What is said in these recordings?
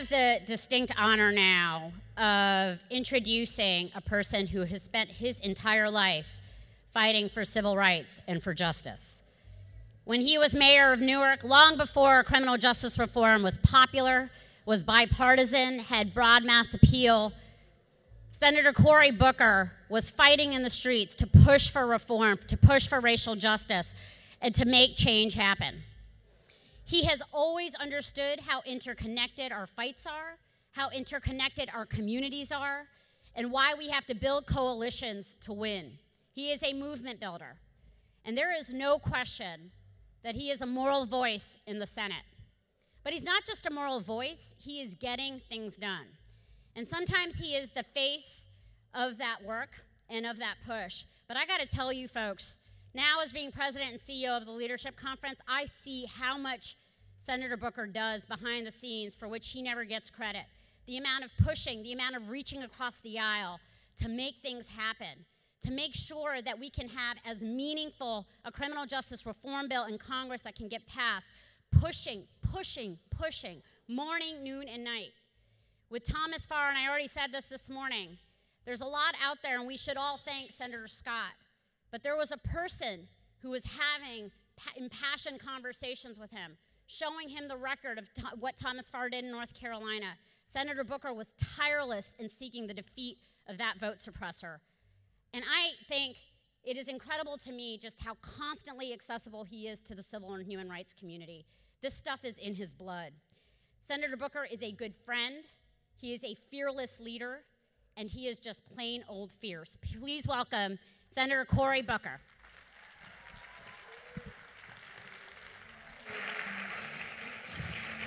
have the distinct honor now of introducing a person who has spent his entire life fighting for civil rights and for justice. When he was mayor of Newark, long before criminal justice reform was popular, was bipartisan, had broad mass appeal, Senator Cory Booker was fighting in the streets to push for reform, to push for racial justice, and to make change happen. He has always understood how interconnected our fights are, how interconnected our communities are, and why we have to build coalitions to win. He is a movement builder, and there is no question that he is a moral voice in the Senate. But he's not just a moral voice, he is getting things done. And sometimes he is the face of that work and of that push. But I gotta tell you folks, now as being president and CEO of the Leadership Conference, I see how much Senator Booker does behind the scenes for which he never gets credit. The amount of pushing, the amount of reaching across the aisle to make things happen, to make sure that we can have as meaningful a criminal justice reform bill in Congress that can get passed, pushing, morning, noon, and night. With Thomas Farr, and I already said this morning, there's a lot out there, and we should all thank Senator Scott. But there was a person who was having impassioned conversations with him, showing him the record of what Thomas Farr did in North Carolina. Senator Booker was tireless in seeking the defeat of that vote suppressor. And I think it is incredible to me just how constantly accessible he is to the civil and human rights community. This stuff is in his blood. Senator Booker is a good friend, he is a fearless leader, and he is just plain old fierce. Please welcome Senator Cory Booker.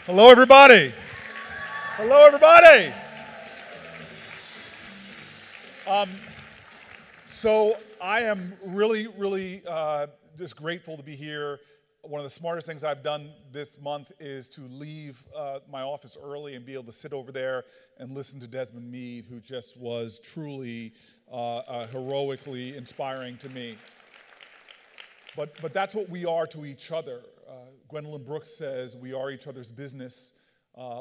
Hello, everybody. Hello, everybody. So I am really just grateful to be here. One of the smartest things I've done this month is to leave my office early and be able to sit over there and listen to Desmond Meade, who just was truly heroically inspiring to me. But that's what we are to each other. Gwendolyn Brooks says we are each other's business.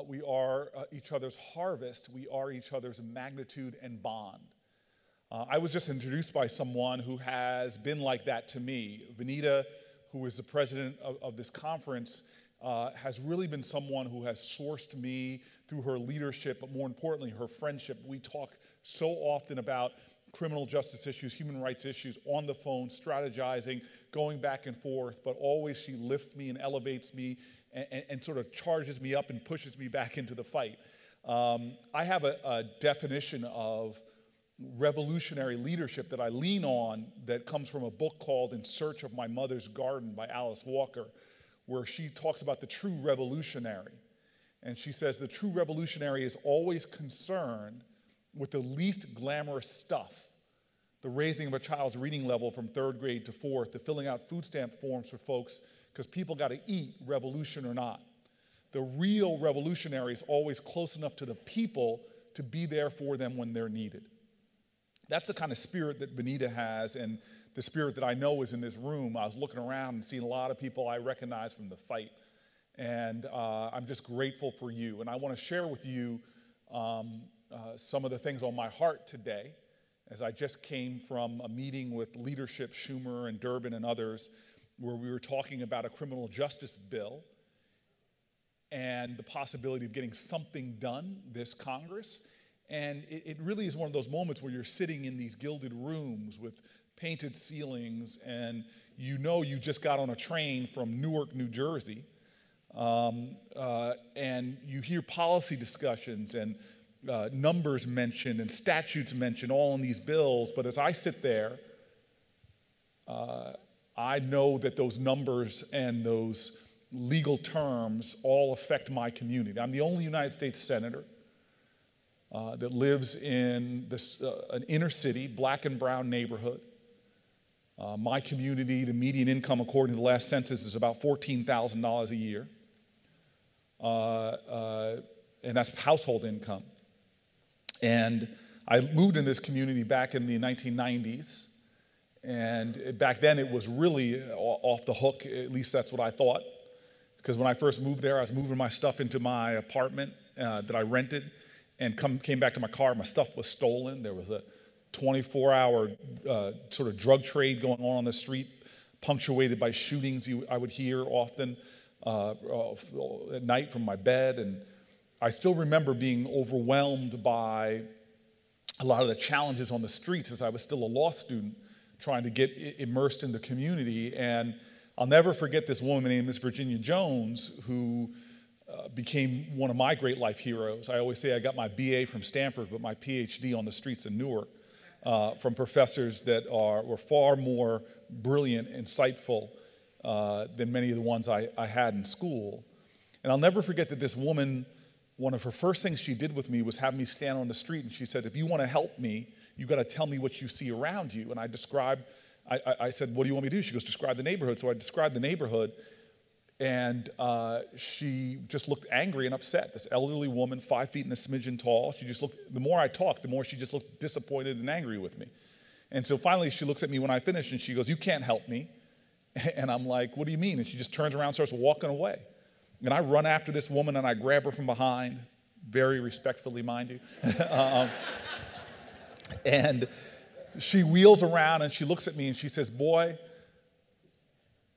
We are each other's harvest. We are each other's magnitude and bond. I was just introduced by someone who has been like that to me. Vanita, who is the president of this conference, has really been someone who has sourced me through her leadership, but more importantly, her friendship. We talk so often about criminal justice issues, human rights issues, on the phone, strategizing, going back and forth, but always she lifts me and elevates me and sort of charges me up and pushes me back into the fight. I have a definition of revolutionary leadership that I lean on that comes from a book called In Search of My Mother's Garden by Alice Walker, where she talks about the true revolutionary. And she says the true revolutionary is always concerned with the least glamorous stuff, the raising of a child's reading level from 3rd grade to 4th, to filling out food stamp forms for folks because people got to eat, revolution or not. The real revolutionary is always close enough to the people to be there for them when they're needed. That's the kind of spirit that Vanita has, and the spirit that I know is in this room. I was looking around and seeing a lot of people I recognize from the fight, and I'm just grateful for you. And I want to share with you some of the things on my heart today, as I just came from a meeting with leadership, Schumer and Durbin and others, where we were talking about a criminal justice bill and the possibility of getting something done this Congress. And it really is one of those moments where you're sitting in these gilded rooms with painted ceilings, and you know you just got on a train from Newark, New Jersey, and you hear policy discussions and numbers mentioned and statutes mentioned all in these bills. But as I sit there, I know that those numbers and those legal terms all affect my community. I'm the only United States senator that lives in an inner city, black and brown neighborhood. My community, the median income according to the last census is about $14,000 a year. And that's household income. And I moved in this community back in the 1990s. And back then it was really off the hook, at least that's what I thought. Because when I first moved there, I was moving my stuff into my apartment that I rented and came back to my car. My stuff was stolen. There was a 24-hour sort of drug trade going on the street, punctuated by shootings I would hear often at night from my bed. And I still remember being overwhelmed by a lot of the challenges on the streets as I was still a law student trying to get immersed in the community. And I'll never forget this woman named Miss Virginia Jones, who became one of my great life heroes. I always say I got my BA from Stanford, but my PhD on the streets of Newark from professors that were far more brilliant, insightful than many of the ones I had in school. And I'll never forget that this woman, one of her first things she did with me was have me stand on the street, and she said, if you want to help me, you got to tell me what you see around you. And I said, what do you want me to do? She goes, describe the neighborhood. So I described the neighborhood, and she just looked angry and upset. This elderly woman, 5 feet and a smidgen tall. She just looked, the more I talked, the more she just looked disappointed and angry with me. And so finally she looks at me when I finish, and she goes, you can't help me. And I'm like, what do you mean? And she just turns around and starts walking away. And I run after this woman, and I grab her from behind, very respectfully, mind you. And she wheels around, and she looks at me, and she says, boy,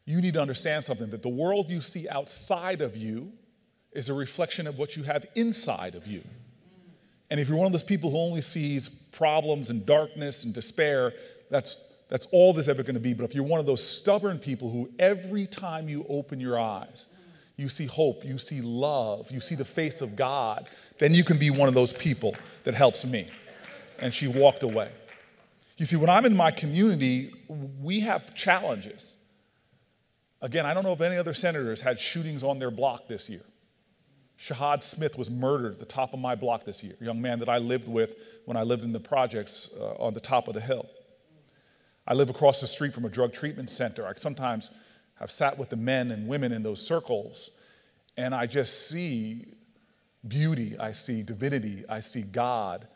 you need to understand something, that the world you see outside of you is a reflection of what you have inside of you. And if you're one of those people who only sees problems and darkness and despair, that's all there's ever going to be. But if you're one of those stubborn people who every time you open your eyes, you see hope, you see love, you see the face of God, then you can be one of those people that helps me. And she walked away. You see, when I'm in my community, we have challenges. Again, I don't know if any other senators had shootings on their block this year. Shahad Smith was murdered at the top of my block this year, a young man that I lived with when I lived in the projects on the top of the hill. I live across the street from a drug treatment center. I sometimes have sat with the men and women in those circles, and I just see beauty, I see divinity, I see God.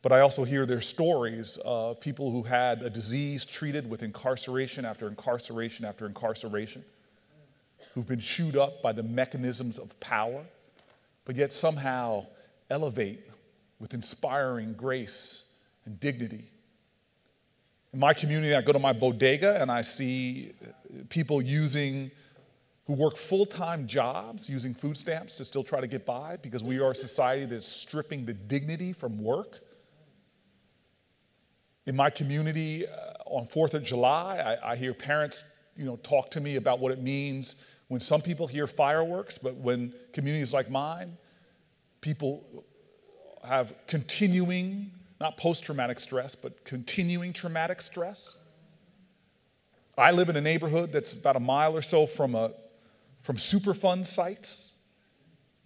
But I also hear their stories of people who had a disease treated with incarceration after incarceration after incarceration, who've been chewed up by the mechanisms of power, but yet somehow elevate with inspiring grace and dignity. In my community, I go to my bodega and I see people who work full-time jobs using food stamps to still try to get by, because we are a society that's stripping the dignity from work. In my community, on 4th of July, I hear parents, talk to me about what it means when some people hear fireworks, but when communities like mine, people have continuing, not post-traumatic stress, but continuing traumatic stress. I live in a neighborhood that's about a mile or so from Superfund sites.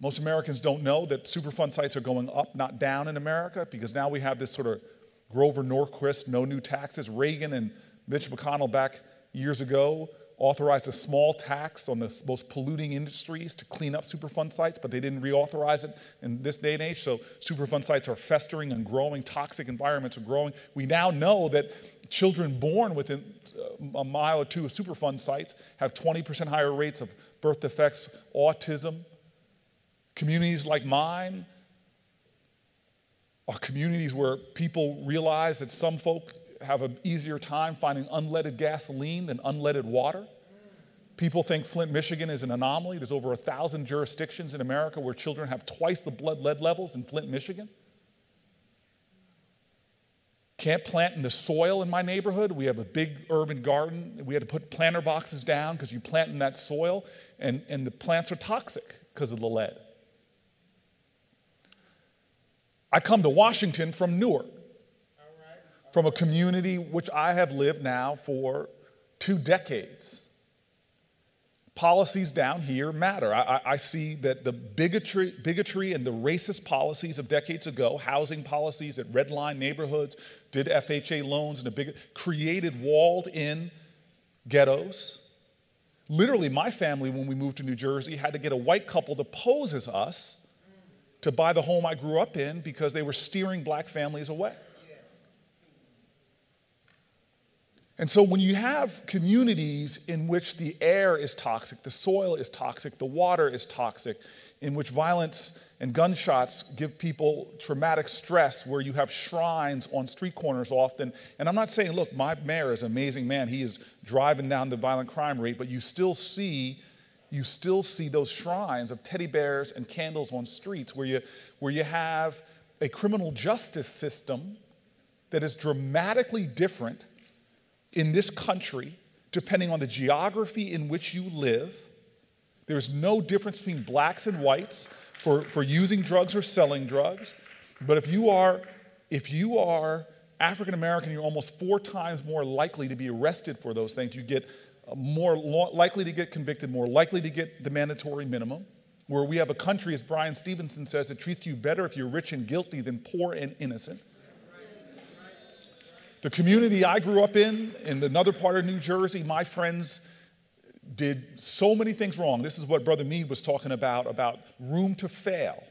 Most Americans don't know that Superfund sites are going up, not down in America, because now we have this sort of Grover Norquist, no new taxes. Reagan and Mitch McConnell back years ago authorized a small tax on the most polluting industries to clean up Superfund sites, but they didn't reauthorize it in this day and age. So Superfund sites are festering and growing. Toxic environments are growing. We now know that children born within a mile or two of Superfund sites have 20% higher rates of birth defects, autism. Communities like mine are communities where people realize that some folk have an easier time finding unleaded gasoline than unleaded water. People think Flint, Michigan is an anomaly. There's over 1,000 jurisdictions in America where children have twice the blood lead levels in Flint, Michigan. Can't plant in the soil in my neighborhood. We have a big urban garden. We had to put planter boxes down because you plant in that soil, and the plants are toxic because of the lead. I come to Washington from Newark, from a community which I have lived now for 2 decades. Policies down here matter. I see that the bigotry and the racist policies of decades ago, housing policies that redline neighborhoods, did FHA loans, and created walled-in ghettos. Literally, my family, when we moved to New Jersey, had to get a white couple to pose as us to buy the home I grew up in because they were steering black families away. And so when you have communities in which the air is toxic, the soil is toxic, the water is toxic, in which violence and gunshots give people traumatic stress, where you have shrines on street corners often. And I'm not saying, look, my mayor is an amazing man. He is driving down the violent crime rate, but you still see those shrines of teddy bears and candles on streets where you have a criminal justice system that is dramatically different in this country depending on the geography in which you live. There's no difference between blacks and whites for using drugs or selling drugs. But if you are African American, you're almost 4 times more likely to be arrested for those things. You get more likely to get convicted, more likely to get the mandatory minimum. Where we have a country, as Brian Stevenson says, that treats you better if you're rich and guilty than poor and innocent. The community I grew up in another part of New Jersey, my friends did so many things wrong. This is what Brother Mead was talking about room to fail.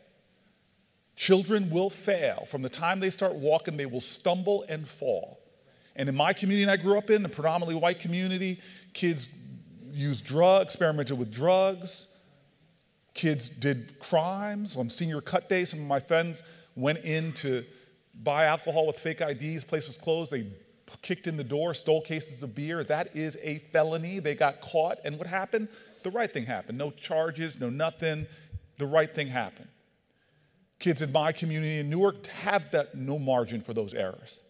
Children will fail. From the time they start walking, they will stumble and fall. And in my community I grew up in, a predominantly white community, kids used drugs, experimented with drugs. Kids did crimes. On senior cut day, some of my friends went in to buy alcohol with fake IDs. The place was closed. They kicked in the door, stole cases of beer. That is a felony. They got caught. And what happened? The right thing happened. No charges, no nothing. The right thing happened. Kids in my community in Newark have no margin for those errors.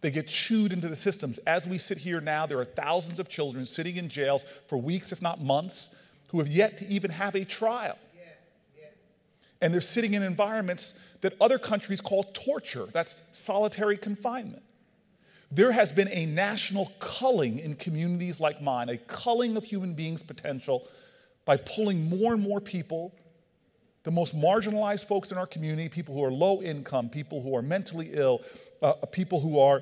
They get chewed into the systems. As we sit here now, there are thousands of children sitting in jails for weeks, if not months, who have yet to even have a trial. And they're sitting in environments that other countries call torture. That's solitary confinement. There has been a national culling in communities like mine, a culling of human beings' potential by pulling more and more people, the most marginalized folks in our community, people who are low income, people who are mentally ill, people who are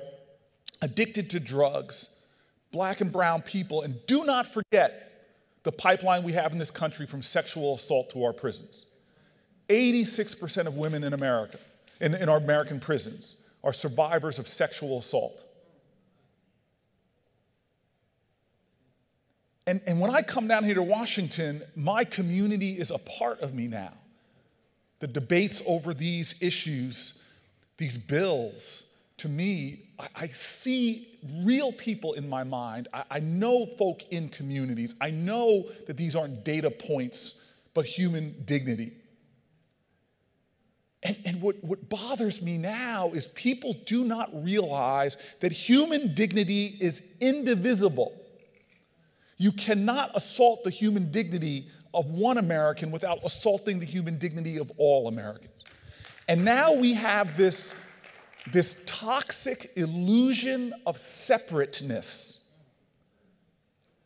addicted to drugs, black and brown people. And do not forget the pipeline we have in this country from sexual assault to our prisons. 86% of women in America, in our American prisons, are survivors of sexual assault. And when I come down here to Washington, my community is a part of me now. The debates over these issues, these bills, to me, I see real people in my mind. I know folk in communities. I know that these aren't data points, but human dignity. And what bothers me now is people do not realize that human dignity is indivisible. You cannot assault the human dignity of one American without assaulting the human dignity of all Americans. And now we have this toxic illusion of separateness,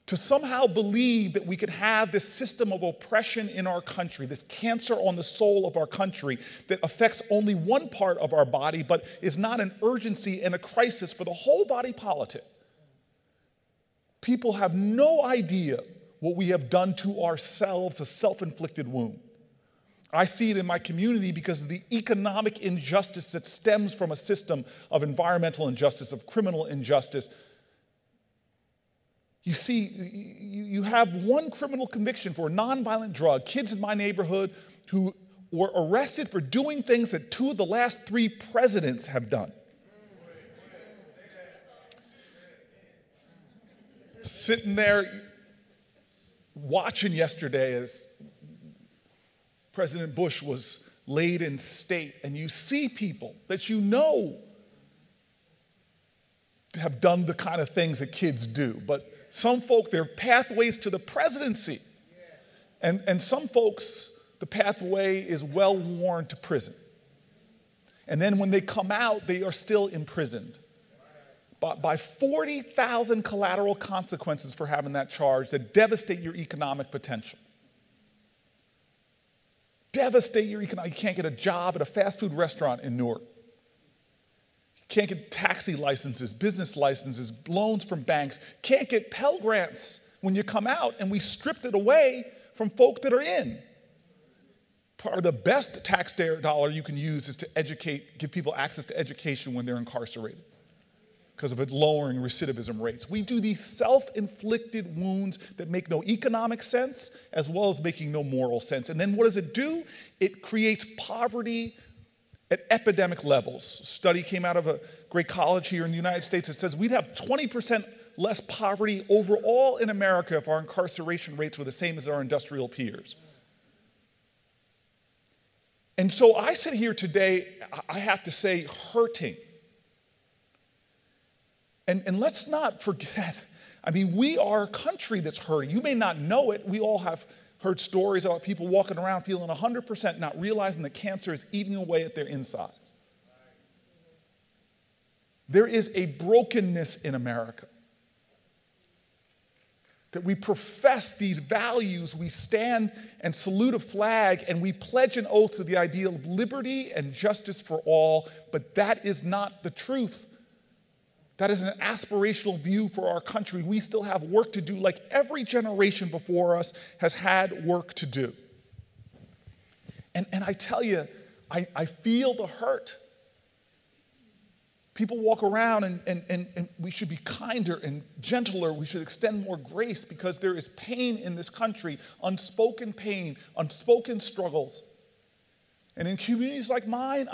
to somehow believe that we could have this system of oppression in our country, this cancer on the soul of our country that affects only one part of our body, but is not an urgency and a crisis for the whole body politic. People have no idea what we have done to ourselves, a self-inflicted wound. I see it in my community because of the economic injustice that stems from a system of environmental injustice, of criminal injustice. You see, you have one criminal conviction for a nonviolent drug. Kids in my neighborhood who were arrested for doing things that 2 of the last 3 presidents have done. Sitting there watching yesterday as President Bush was laid in state, and you see people that you know have done the kind of things that kids do, but some folk, their pathways to the presidency. And some folks, the pathway is well-worn to prison. And then when they come out, they are still imprisoned by 40,000 collateral consequences for having that charge that devastate your economic potential. Devastate your economic. You can't get a job at a fast food restaurant in Newark. Can't get taxi licenses, business licenses, loans from banks. Can't get Pell Grants when you come out, and we stripped it away from folk that are in. Part of the best tax dollar you can use is to give people access to education when they're incarcerated. because of it lowering recidivism rates. We do these self-inflicted wounds that make no economic sense as well as making no moral sense. And then what does it do? It creates poverty at epidemic levels. A study came out of a great college here in the United States that says we'd have 20% less poverty overall in America if our incarceration rates were the same as our industrial peers. And so I sit here today, I have to say, hurting. And let's not forget, I mean, we are a country that's hurting. You may not know it. We all have heard stories about people walking around feeling 100%, not realizing that cancer is eating away at their insides. There is a brokenness in America. That we profess these values, we stand and salute a flag, and we pledge an oath to the ideal of liberty and justice for all, but that is not the truth. That is an aspirational view for our country. We still have work to do, like every generation before us has had work to do. And I tell you, I feel the hurt. People walk around and we should be kinder and gentler. We should extend more grace because there is pain in this country, unspoken pain, unspoken struggles. And in communities like mine,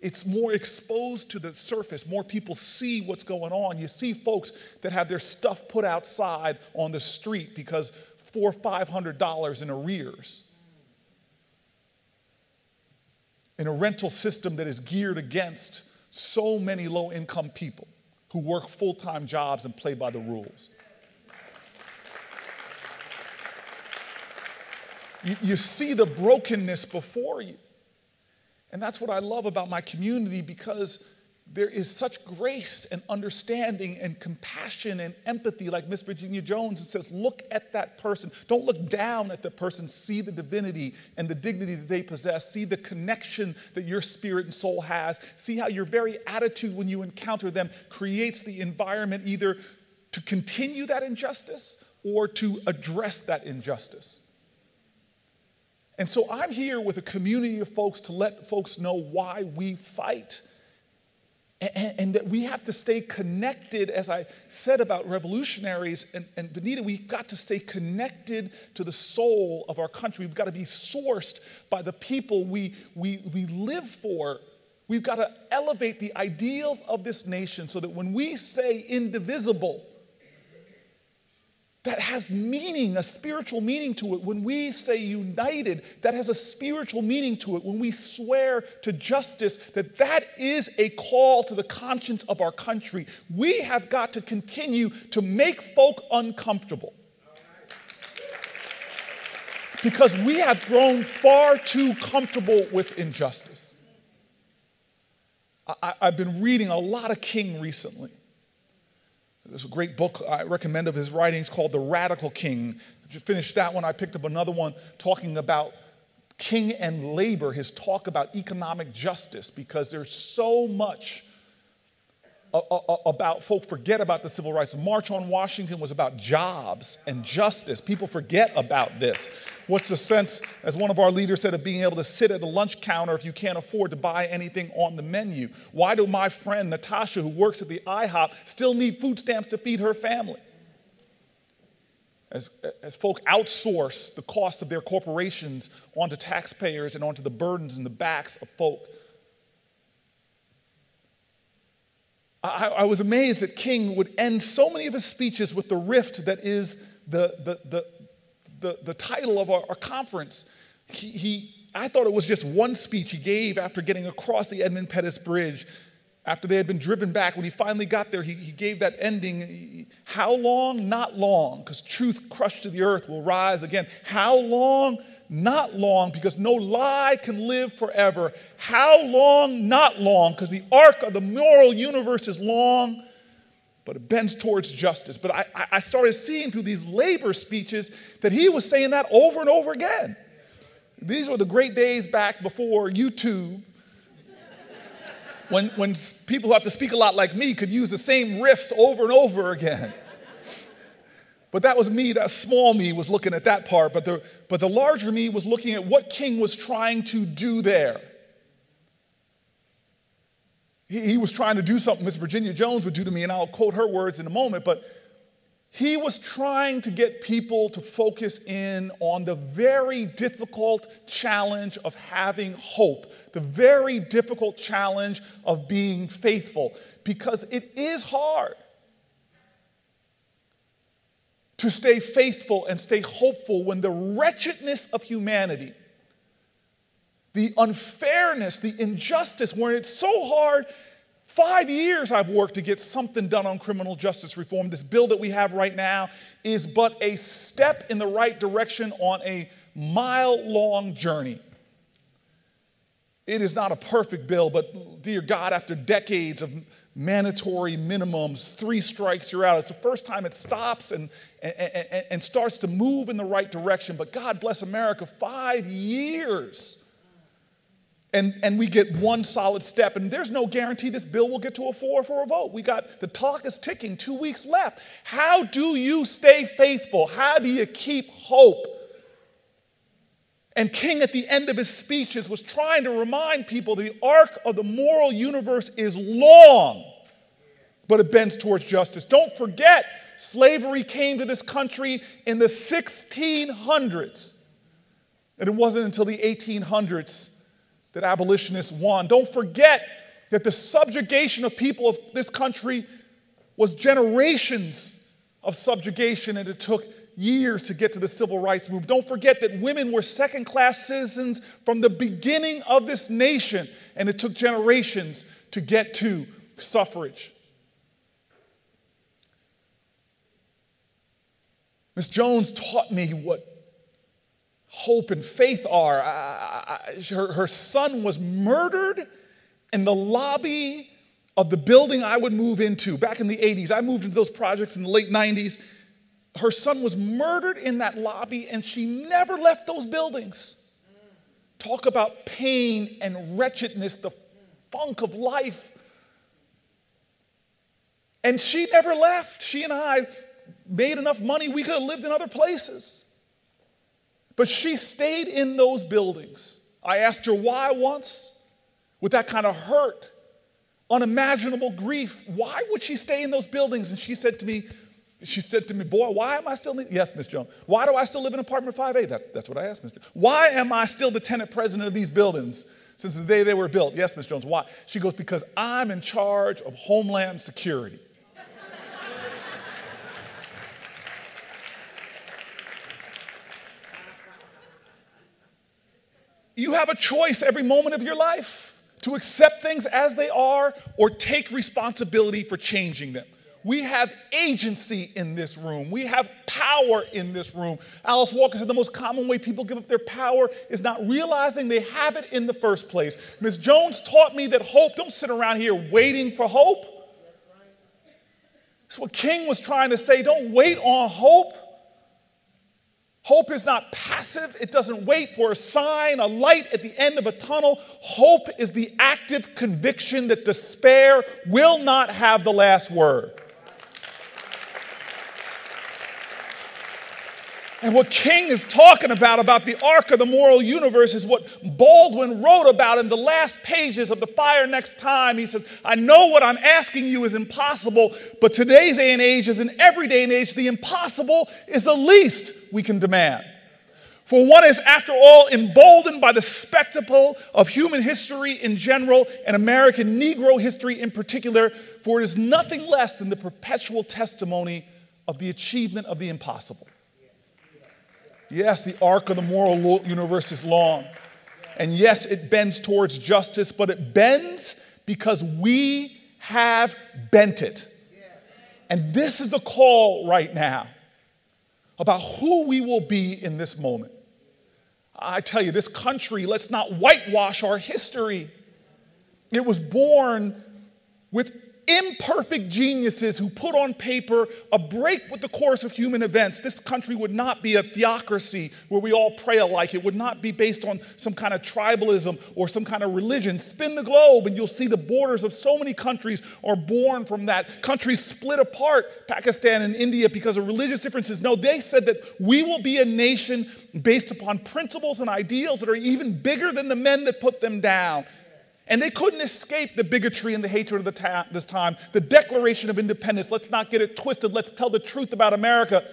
it's more exposed to the surface. More people see what's going on. You see folks that have their stuff put outside on the street because $400 or $500 in arrears. In a rental system that is geared against so many low-income people who work full-time jobs and play by the rules. You see the brokenness before you. And that's what I love about my community, because there is such grace and understanding and compassion and empathy, like Miss Virginia Jones, that says, look at that person. Don't look down at the person. See the divinity and the dignity that they possess. See the connection that your spirit and soul has. See how your very attitude when you encounter them creates the environment either to continue that injustice or to address that injustice. And so I'm here with a community of folks to let folks know why we fight. And that we have to stay connected, as I said about revolutionaries, and Benita, we've got to stay connected to the soul of our country. We've got to be sourced by the people we live for. We've got to elevate the ideals of this nation so that when we say indivisible, that has meaning, a spiritual meaning to it. When we say united, that has a spiritual meaning to it. When we swear to justice, that is a call to the conscience of our country. We have got to continue to make folk uncomfortable. Because we have grown far too comfortable with injustice. I've been reading a lot of King recently. There's a great book I recommend of his writings called The Radical King. I just finished that one. I picked up another one talking about King and labor, his talk about economic justice, because there's so much about, folk forget about the civil rights. The March on Washington was about jobs and justice. People forget about this. What's the sense, as one of our leaders said, of being able to sit at a lunch counter if you can't afford to buy anything on the menu? Why do my friend Natasha, who works at the IHOP, still need food stamps to feed her family? As folk outsource the cost of their corporations onto taxpayers and onto the burdens in the backs of folk. I was amazed that King would end so many of his speeches with the rift that is the title of our conference. I thought it was just one speech he gave after getting across the Edmund Pettus Bridge, after they had been driven back. When he finally got there, he gave that ending. How long? Not long, because truth crushed to the earth will rise again. How long? Not long, because no lie can live forever. How long? Not long, because the arc of the moral universe is long, but it bends towards justice. But I started seeing through these labor speeches that he was saying that over and over again. These were the great days back before YouTube, when people who have to speak a lot like me could use the same riffs over and over again. But that was me, that small me was looking at that part, but the larger me was looking at what King was trying to do there. He was trying to do something Miss Virginia Jones would do to me, and I'll quote her words in a moment, but he was trying to get people to focus in on the very difficult challenge of having hope, the very difficult challenge of being faithful, because it is hard to stay faithful and stay hopeful when the wretchedness of humanity, the unfairness, the injustice, when it's so hard. 5 years I've worked to get something done on criminal justice reform. This bill that we have right now is but a step in the right direction on a mile-long journey. It is not a perfect bill, but dear God, after decades of mandatory minimums, 3 strikes, you're out. It's the first time it stops and starts to move in the right direction. But God bless America, 5 years. And we get one solid step, and there's no guarantee this bill will get to a 4 for a vote. The clock is ticking, 2 weeks left. How do you stay faithful? How do you keep hope? And King, at the end of his speeches, was trying to remind people the arc of the moral universe is long, but it bends towards justice. Don't forget, slavery came to this country in the 1600s, and it wasn't until the 1800s that abolitionists won. Don't forget that the subjugation of people of this country was generations of subjugation, and it took years to get to the civil rights movement. Don't forget that women were second-class citizens from the beginning of this nation, and it took generations to get to suffrage. Miss Jones taught me what hope and faith are. Her son was murdered in the lobby of the building I would move into back in the 80s. I moved into those projects in the late 90s. Her son was murdered in that lobby, and she never left those buildings. Talk about pain and wretchedness, the funk of life. And she never left. She and I made enough money, we could have lived in other places. But she stayed in those buildings. I asked her why once, with that kind of hurt, unimaginable grief. Why would she stay in those buildings? And she said to me, boy, why am I still, yes, Miss Jones, why do I still live in apartment 5A? That's what I asked, Miss Jones. Why am I still the tenant president of these buildings since the day they were built? Yes, Miss Jones, why? She goes, because I'm in charge of Homeland Security. You have a choice every moment of your life to accept things as they are or take responsibility for changing them. We have agency in this room. We have power in this room. Alice Walker said the most common way people give up their power is not realizing they have it in the first place. Ms. Jones taught me that hope, don't sit around here waiting for hope. That's what King was trying to say. Don't wait on hope. Hope is not passive. It doesn't wait for a sign, a light at the end of a tunnel. Hope is the active conviction that despair will not have the last word. And what King is talking about the arc of the moral universe, is what Baldwin wrote about in the last pages of The Fire Next Time. He says, I know what I'm asking you is impossible, but today's day and age is an everyday and age. The impossible is the least we can demand. For one is, after all, emboldened by the spectacle of human history in general and American Negro history in particular, for it is nothing less than the perpetual testimony of the achievement of the impossible. Yes, the arc of the moral universe is long. And yes, it bends towards justice, but it bends because we have bent it. And this is the call right now about who we will be in this moment. I tell you, this country, let's not whitewash our history. It was born with imperfect geniuses who put on paper a break with the course of human events. This country would not be a theocracy where we all pray alike. It would not be based on some kind of tribalism or some kind of religion. Spin the globe and you'll see the borders of so many countries are born from that. Countries split apart, Pakistan and India, because of religious differences. No, they said that we will be a nation based upon principles and ideals that are even bigger than the men that put them down. And they couldn't escape the bigotry and the hatred of this time. The Declaration of Independence, let's not get it twisted, let's tell the truth about America.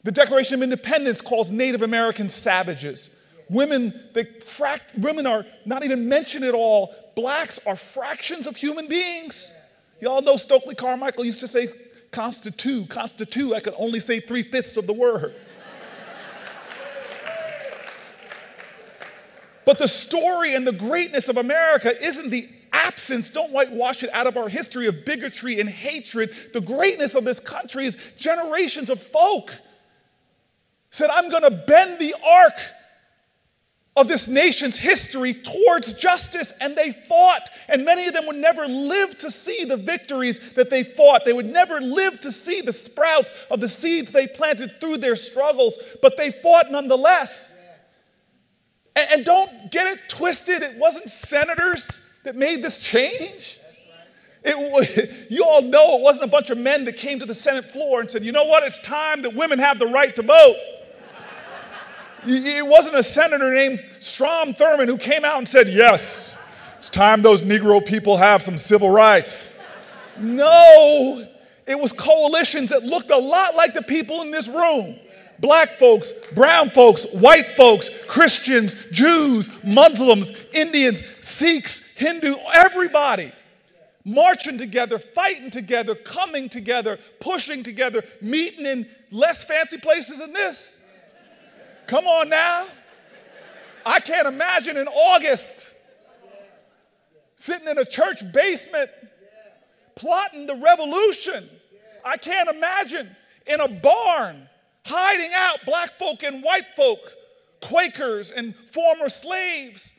The Declaration of Independence calls Native Americans savages. Women are not even mentioned at all. Blacks are fractions of human beings. Y'all know Stokely Carmichael used to say, constitute. I could only say 3/5 of the word. But the story and the greatness of America isn't the absence, don't whitewash it, out of our history of bigotry and hatred. The greatness of this country is generations of folk said, I'm going to bend the arc of this nation's history towards justice, and they fought. And many of them would never live to see the victories that they fought. They would never live to see the sprouts of the seeds they planted through their struggles, but they fought nonetheless. And don't get it twisted, it wasn't senators that made this change. You all know it wasn't a bunch of men that came to the Senate floor and said, you know what, it's time that women have the right to vote. It wasn't a senator named Strom Thurmond who came out and said, yes, it's time those Negro people have some civil rights. No, it was coalitions that looked a lot like the people in this room. Black folks, brown folks, white folks, Christians, Jews, Muslims, Indians, Sikhs, Hindu, everybody marching together, fighting together, coming together, pushing together, meeting in less fancy places than this. Come on now. I can't imagine in August sitting in a church basement plotting the revolution. I can't imagine in a barn hiding out black folk and white folk, Quakers and former slaves,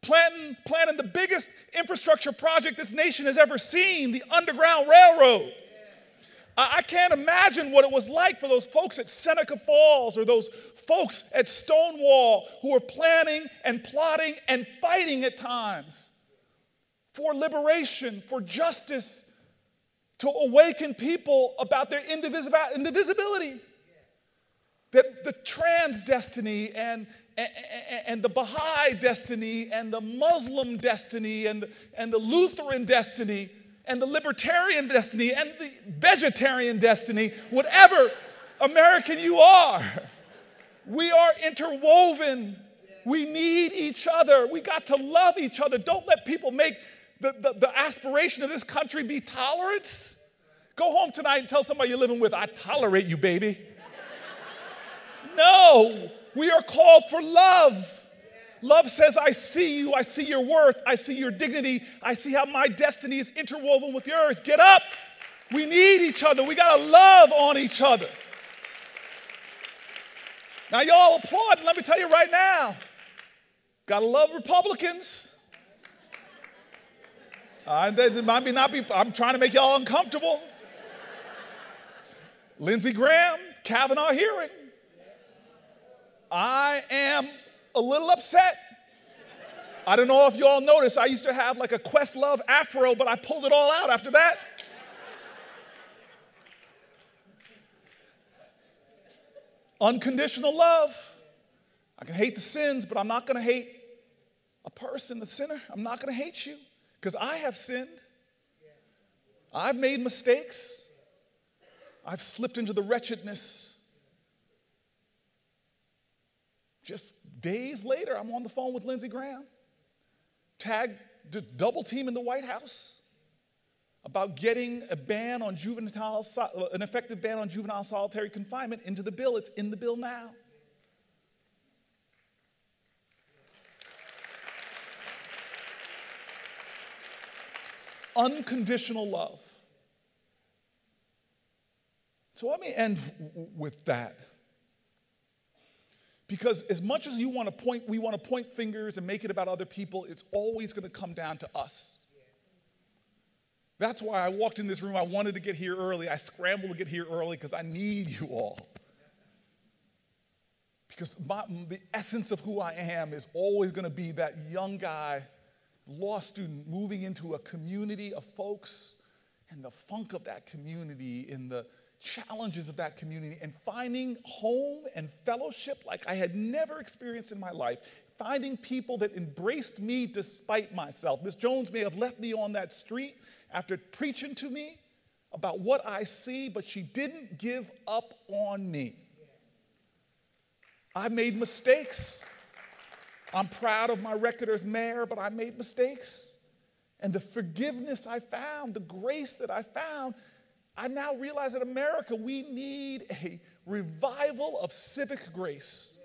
planning the biggest infrastructure project this nation has ever seen, the Underground Railroad. I can't imagine what it was like for those folks at Seneca Falls or those folks at Stonewall who were planning and plotting and fighting at times for liberation, for justice, to awaken people about their indivisibility. That the trans destiny and the Baha'i destiny and the Muslim destiny and the Lutheran destiny and the libertarian destiny and the vegetarian destiny, whatever American you are, we are interwoven. We need each other. We got to love each other. Don't let people make the aspiration of this country be tolerance. Go home tonight and tell somebody you're living with, I tolerate you, baby. No, we are called for love. Love says, I see you, I see your worth, I see your dignity, I see how my destiny is interwoven with yours. Get up. We need each other. We got to love on each other. Now, y'all applaud. Let me tell you right now, got to love Republicans. That might not be, I'm trying to make y'all uncomfortable. Lindsey Graham, Kavanaugh hearing. I am a little upset. I don't know if you all noticed, I used to have like a Questlove afro, but I pulled it all out after that. Unconditional love. I can hate the sins, but I'm not going to hate a person, the sinner. I'm not going to hate you because I have sinned. I've made mistakes. I've slipped into the wretchedness. Just days later, I'm on the phone with Lindsey Graham, double team in the White House about getting an effective ban on juvenile solitary confinement into the bill. It's in the bill now. Unconditional love. So let me end with that. Because as much as we want to point fingers and make it about other people, it's always going to come down to us. That's why I walked in this room. I wanted to get here early. I scrambled to get here early because I need you all. Because the essence of who I am is always going to be that young guy, law student, moving into a community of folks and the funk of that community and the challenges of that community and finding home and fellowship like I had never experienced in my life, finding people that embraced me despite myself. Miss Jones may have left me on that street after preaching to me about what I see, but she didn't give up on me. I made mistakes. I'm proud of my record as mayor, but I made mistakes. And the forgiveness I found, the grace that I found, I now realize in America we need a revival of civic grace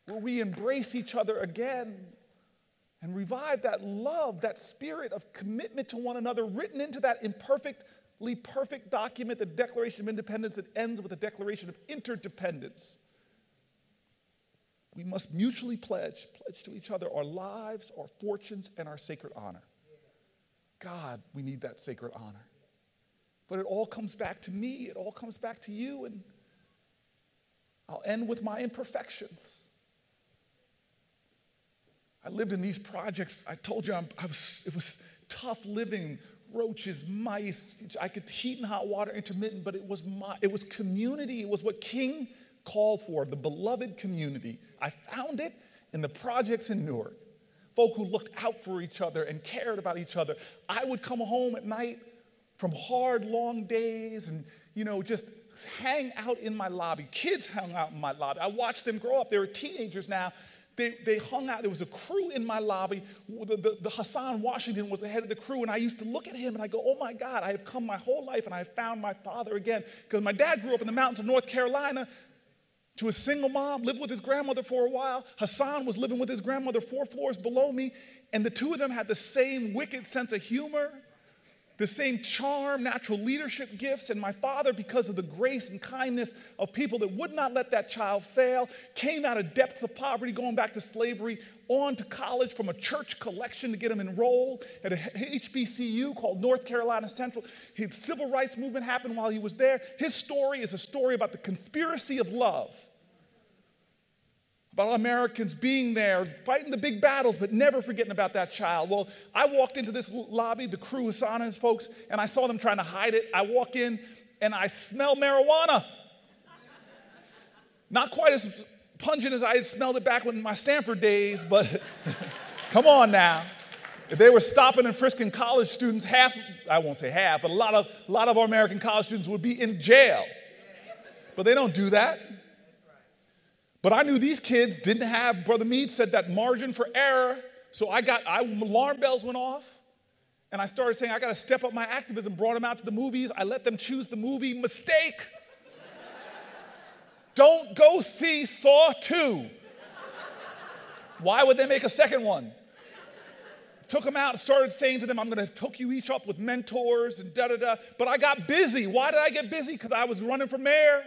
where we embrace each other again and revive that love, that spirit of commitment to one another written into that imperfectly perfect document, the Declaration of Independence, that ends with a declaration of interdependence. We must mutually pledge to each other our lives, our fortunes, and our sacred honor. God, we need that sacred honor. But it all comes back to me. It all comes back to you. And I'll end with my imperfections. I lived in these projects. I told you it was tough living. Roaches, mice. I could heat and hot water intermittent, but it was community. It was what King called for, the beloved community. I found it in the projects in Newark. Folk who looked out for each other and cared about each other. I would come home at night from hard, long days and, just hang out in my lobby. Kids hung out in my lobby. I watched them grow up. They were teenagers now. They hung out. There was a crew in my lobby. The Hassan Washington was the head of the crew, and I used to look at him and I go, oh my God, I have come my whole life and I have found my father again. Because my dad grew up in the mountains of North Carolina to a single mom, lived with his grandmother for a while. Hassan was living with his grandmother 4 floors below me, and the two of them had the same wicked sense of humor, the same charm, natural leadership gifts. And my father, because of the grace and kindness of people that would not let that child fail, came out of depths of poverty, going back to slavery, on to college from a church collection to get him enrolled at a HBCU called North Carolina Central. His civil rights movement happened while he was there. His story is a story about the conspiracy of love, about Americans being there, fighting the big battles, but never forgetting about that child. Well, I walked into this lobby, the crew, Hassan and his folks, and I saw them trying to hide it. I walk in, and I smell marijuana. Not quite as pungent as I had smelled it back in my Stanford days, but come on now. If they were stopping and frisking college students, I won't say half, but a lot of our American college students would be in jail. But they don't do that. But I knew these kids didn't have, Brother Meade said, that margin for error. So alarm bells went off. And I started saying, I got to step up my activism. Brought them out to the movies. I let them choose the movie. Mistake. Don't go see Saw 2. Why would they make a second one? Took them out and started saying to them, I'm going to hook you each up with mentors and da-da-da. But I got busy. Why did I get busy? Because I was running for mayor.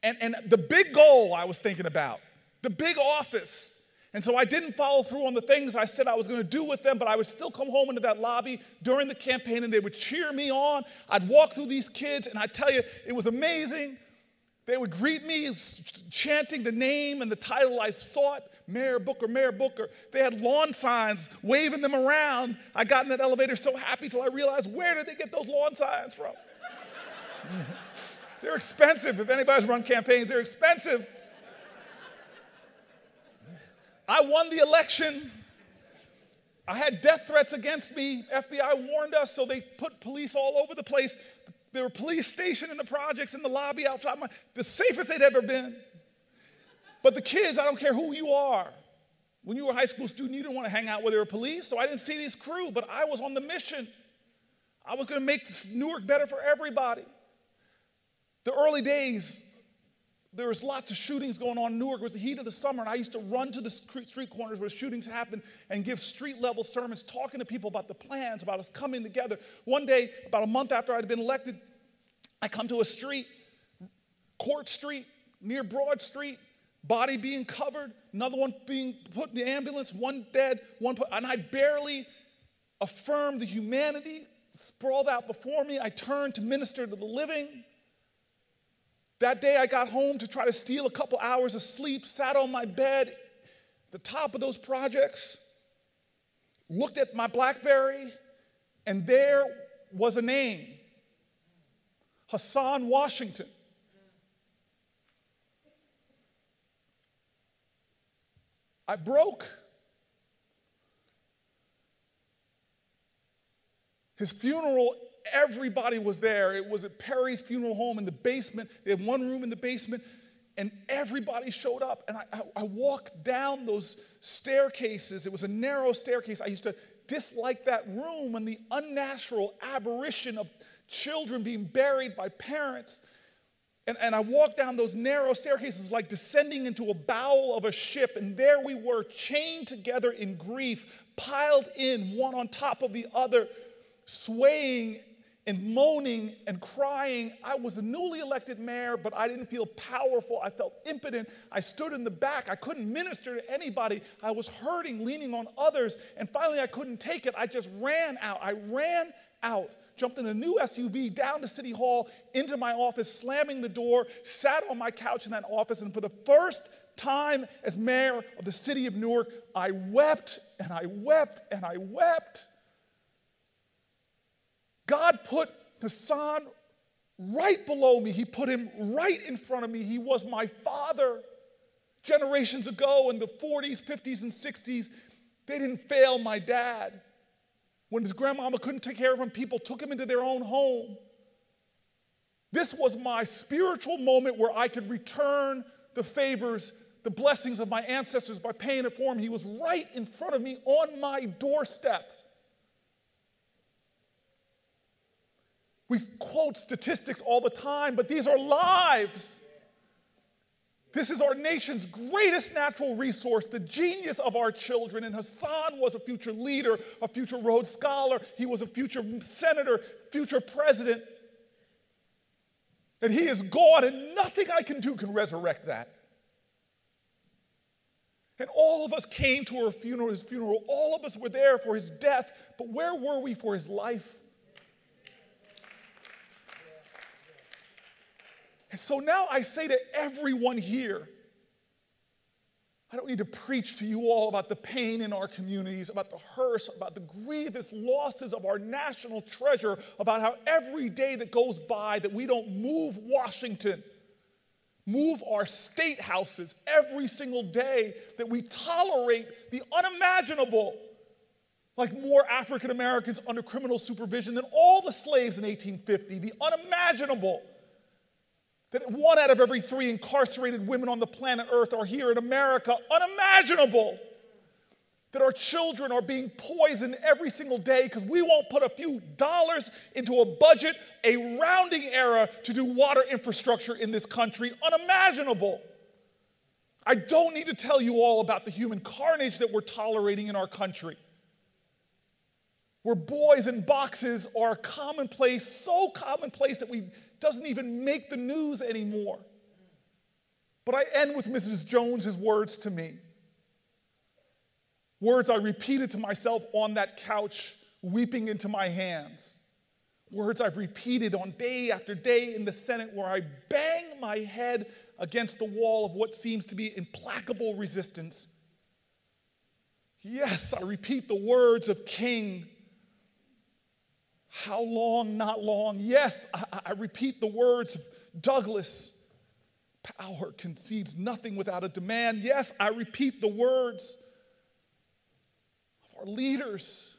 And the big goal I was thinking about, the big office. And so I didn't follow through on the things I said I was going to do with them, but I would still come home into that lobby during the campaign, and they would cheer me on. I'd walk through these kids, and I tell you, it was amazing. They would greet me chanting the name and the title I sought, Mayor Booker, Mayor Booker. They had lawn signs, waving them around. I got in that elevator so happy till I realized, where did they get those lawn signs from? They're expensive. If anybody's run campaigns, they're expensive. I won the election. I had death threats against me. FBI warned us, so they put police all over the place. There were police stationed in the projects, in the lobby outside, the safest they'd ever been. But the kids, I don't care who you are. When you were a high school student, you didn't want to hang out where there were police, so I didn't see this crew, but I was on the mission. I was going to make Newark better for everybody. The early days, there was lots of shootings going on in Newark. It was the heat of the summer, and I used to run to the street corners where shootings happened and give street-level sermons, talking to people about the plans, about us coming together. One day, about a month after I'd been elected, I come to a street, Court Street, near Broad Street, body being covered, another one being put in the ambulance, one dead, and I barely affirmed the humanity sprawled out before me. I turned to minister to the living. That day I got home to try to steal a couple hours of sleep, sat on my bed at the top of those projects, looked at my BlackBerry, and there was a name, Hassan Washington. I broke. His funeral, everybody was there. It was at Perry's funeral home in the basement. They had one room in the basement, and everybody showed up. And I walked down those staircases. It was a narrow staircase. I used to dislike that room and the unnatural aberration of children being buried by parents. And I walked down those narrow staircases like descending into a bowel of a ship, and there we were, chained together in grief, piled in one on top of the other, swaying and moaning and crying. I was a newly elected mayor, but I didn't feel powerful. I felt impotent. I stood in the back. I couldn't minister to anybody. I was hurting, leaning on others, and finally I couldn't take it. I just ran out. I ran out. Jumped in a new SUV down to City Hall, into my office, slamming the door, sat on my couch in that office, and for the first time as mayor of the city of Newark, I wept and I wept and I wept. God put Hassan right below me. He put him right in front of me. He was my father. Generations ago in the 40s, 50s, and 60s, they didn't fail my dad. When his grandmama couldn't take care of him, people took him into their own home. This was my spiritual moment where I could return the favors, the blessings of my ancestors by paying it for him. He was right in front of me on my doorstep. We quote statistics all the time, but these are lives. This is our nation's greatest natural resource, the genius of our children. And Hassan was a future leader, a future Rhodes Scholar. He was a future senator, future president. And he is gone, and nothing I can do can resurrect that. And all of us came to his funeral. All of us were there for his death. But where were we for his life? And so now I say to everyone here, I don't need to preach to you all about the pain in our communities, about the hurt, about the grievous losses of our national treasure, about how every day that goes by that we don't move Washington, move our state houses every single day, that we tolerate the unimaginable, like more African Americans under criminal supervision than all the slaves in 1850, the unimaginable. That 1 out of every 3 incarcerated women on the planet Earth are here in America. Unimaginable. That our children are being poisoned every single day because we won't put a few dollars into a budget, a rounding error to do water infrastructure in this country. Unimaginable. I don't need to tell you all about the human carnage that we're tolerating in our country, where boys in boxes are commonplace, so commonplace that we doesn't even make the news anymore. But I end with Mrs. Jones's words to me. Words I repeated to myself on that couch, weeping into my hands. Words I've repeated on day after day in the Senate, where I bang my head against the wall of what seems to be implacable resistance. Yes, I repeat the words of King. How long, not long? Yes, I repeat the words of Douglas. Power concedes nothing without a demand. Yes, I repeat the words of our leaders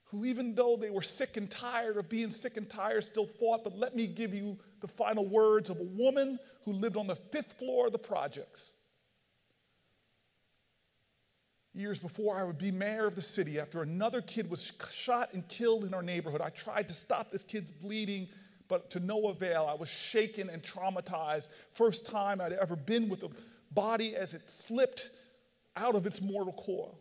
who, even though they were sick and tired of being sick and tired, still fought. But let me give you the final words of a woman who lived on the 5th floor of the projects. Years before I would be mayor of the city, after another kid was shot and killed in our neighborhood, I tried to stop this kid's bleeding, but to no avail. I was shaken and traumatized. First time I'd ever been with a body as it slipped out of its mortal coil.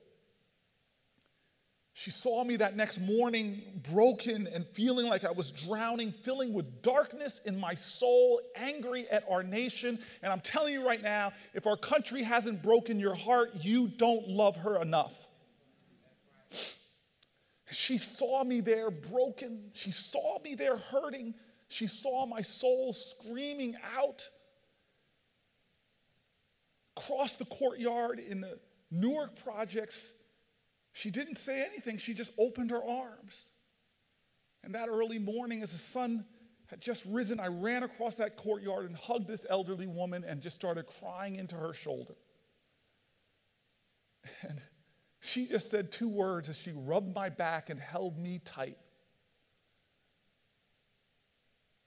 She saw me that next morning, broken and feeling like I was drowning, filling with darkness in my soul, angry at our nation. And I'm telling you right now, if our country hasn't broken your heart, you don't love her enough. She saw me there broken. She saw me there hurting. She saw my soul screaming out. Across the courtyard in the Newark projects, she didn't say anything. She just opened her arms. And that early morning, as the sun had just risen, I ran across that courtyard and hugged this elderly woman and just started crying into her shoulder. And she just said 2 words as she rubbed my back and held me tight.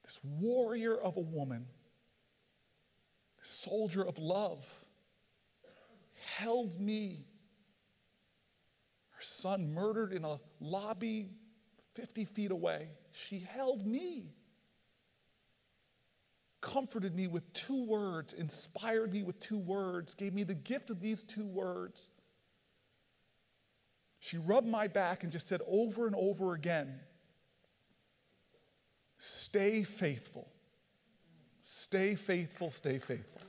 This warrior of a woman, this soldier of love, held me. Her son murdered in a lobby 50 feet away. She held me, comforted me with 2 words, inspired me with 2 words, gave me the gift of these 2 words. She rubbed my back and just said over and over again, stay faithful, stay faithful, stay faithful.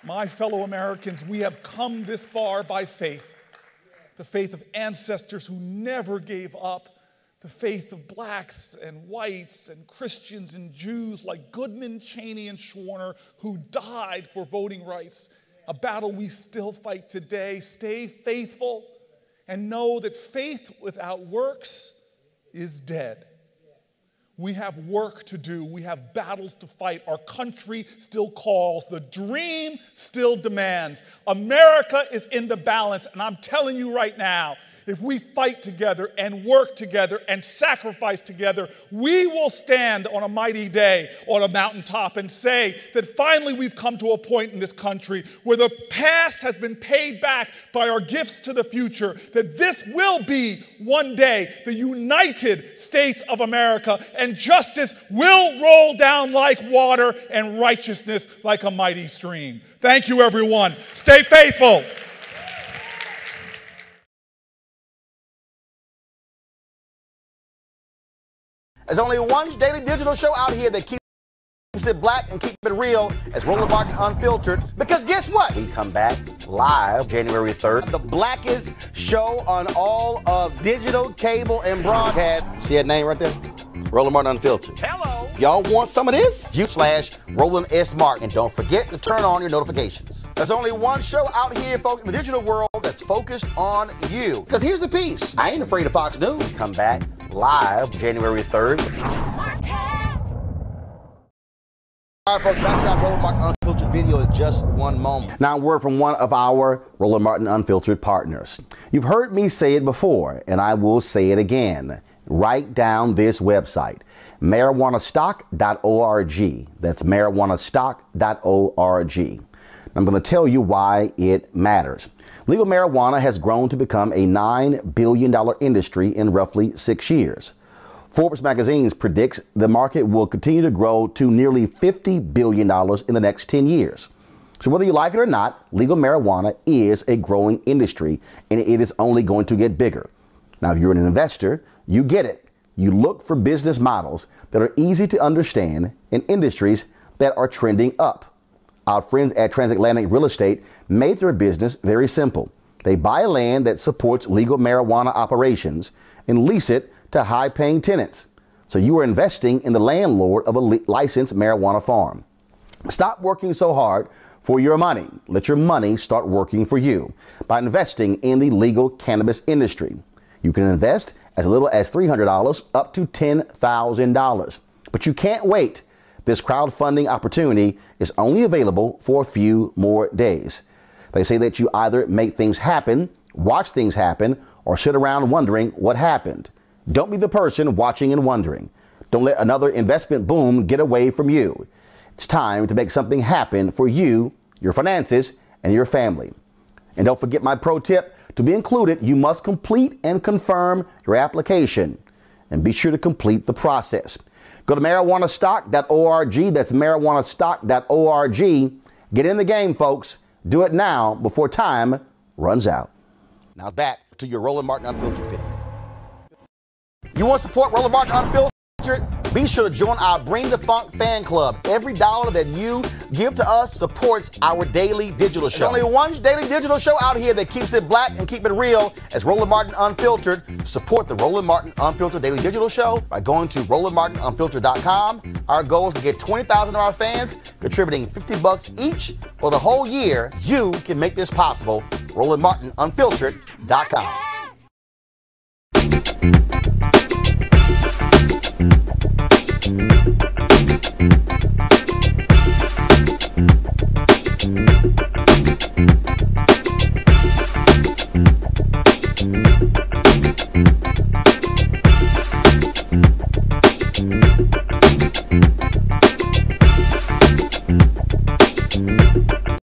My fellow Americans, we have come this far by faith. The faith of ancestors who never gave up. The faith of blacks and whites and Christians and Jews like Goodman, Cheney, and Schwerner who died for voting rights, a battle we still fight today. Stay faithful and know that faith without works is dead. We have work to do. We have battles to fight. Our country still calls. The dream still demands. America is in the balance, and I'm telling you right now, if we fight together and work together and sacrifice together, we will stand on a mighty day on a mountaintop and say that finally we've come to a point in this country where the past has been paid back by our gifts to the future, that this will be one day the United States of America, and justice will roll down like water and righteousness like a mighty stream. Thank you, everyone. Stay faithful. There's only one daily digital show out here that keeps it black and keep it real as Roland Martin Unfiltered. Because guess what? We come back live January 3rd. The blackest show on all of digital, cable, and broadcast. See that name right there? Roland Martin Unfiltered. Hello. Y'all want some of this? /Roland S. Martin. And don't forget to turn on your notifications. There's only one show out here, folks, in the digital world that's focused on you. Because here's the piece. I ain't afraid of Fox News. Come back live January 3rd. All right, folks, back to our Roland Martin Unfiltered video in just one moment. Now, a word from one of our Roland Martin Unfiltered partners. You've heard me say it before, and I will say it again. Write down this website, marijuanastock.org. That's marijuanastock.org. I'm going to tell you why it matters. Legal marijuana has grown to become a $9 billion industry in roughly 6 years. Forbes magazine predicts the market will continue to grow to nearly $50 billion in the next 10 years. So whether you like it or not, legal marijuana is a growing industry, and it is only going to get bigger. Now, if you're an investor, you get it. You look for business models that are easy to understand in industries that are trending up. Our friends at Transatlantic Real Estate made their business very simple. They buy land that supports legal marijuana operations and lease it to high-paying tenants. So you are investing in the landlord of a licensed marijuana farm. Stop working so hard for your money. Let your money start working for you by investing in the legal cannabis industry. You can invest as little as $300 up to $10,000. But you can't wait. This crowdfunding opportunity is only available for a few more days. They say that you either make things happen, watch things happen, or sit around wondering what happened. Don't be the person watching and wondering. Don't let another investment boom get away from you. It's time to make something happen for you, your finances, and your family. And don't forget my pro tip. To be included, you must complete and confirm your application. And be sure to complete the process. Go to marijuanastock.org. That's marijuanastock.org. Get in the game, folks. Do it now before time runs out. Now back to your Roland Martin Unfiltered video. You want to support Roland Martin Unfiltered? Be sure to join our Bring the Funk fan club. Every dollar that you give to us supports our daily digital show. There's only one daily digital show out here that keeps it black and keep it real as Roland Martin Unfiltered. Support the Roland Martin Unfiltered daily digital show by going to RolandMartinUnfiltered.com. Our goal is to get 20,000 of our fans contributing $50 each for the whole year. You can make this possible. RolandMartinUnfiltered.com.